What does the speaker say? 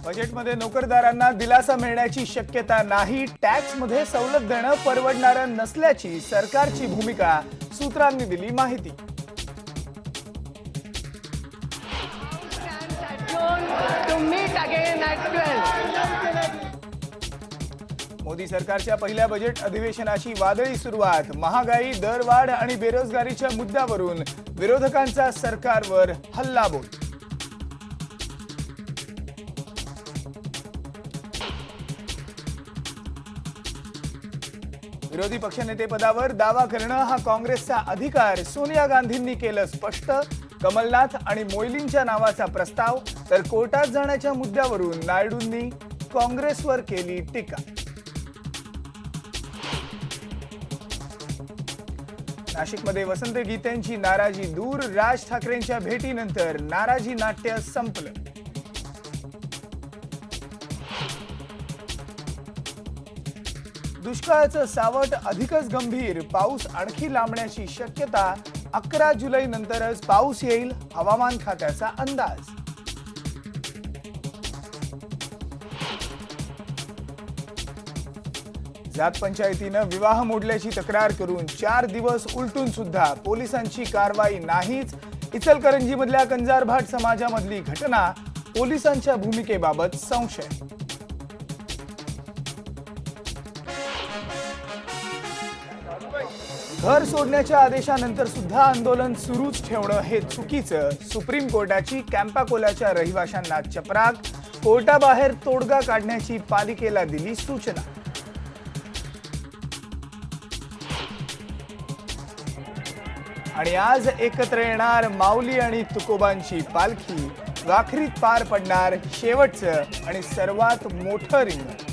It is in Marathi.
बजेटमध्ये नोकरदारांना दिलासा मिळण्याची शक्यता नाही. टॅक्समध्ये सवलत देणं परवडणारं नसल्याची सरकारची भूमिका. सूत्रांनी दिली माहिती. मोदी सरकारच्या पहिल्या बजेट अधिवेशनाची वादळी सुरुवात. महागाई, दरवाढ आणि बेरोजगारीच्या मुद्द्यावरून विरोधकांचा सरकारवर हल्लाबोल. विरोधी पक्षनेतेपदावर दावा करणं हा काँग्रेसचा अधिकार. सोनिया गांधींनी केलं स्पष्ट. कमलनाथ आणि मोईलींच्या नावाचा प्रस्ताव. तर कोर्टात जाण्याच्या मुद्द्यावरून नायडूंनी काँग्रेसवर केली टीका. नाशिकमध्ये वसंत गीतेंची नाराजी दूर. राज ठाकरेंच्या भेटीनंतर नाराजी नाट्य संपलं. दुष्काळाचं सावट अधिकच गंभीर. पाऊस आणखी लांबण्याची शक्यता. 11 जुलै नंतरच पाऊस येईल, हवामान खात्याचा अंदाज. जात पंचायतीनं विवाह मोडल्याची तक्रार करून 4 दिवस उलटून सुद्धा पोलिसांची कारवाई नाहीच. इचलकरंजीमधल्या कंजारभाट समाजामधली घटना. पोलिसांच्या भूमिकेबाबत संशय. घर सोडण्याच्या आदेशानंतर सुद्धा आंदोलन सुरूच ठेवणं हे चुकीचं. सुप्रीम कोर्टाची कॅम्पाकोलाच्या रहिवाशांना चपराक. कोर्टाबाहेर तोडगा काढण्याची पालिकेला दिली सूचना. आणि आज एकत्र येणार माऊली आणि तुकोबांची पालखी. वाखरीत पार पडणार शेवटचं आणि सर्वात मोठं रिंगण.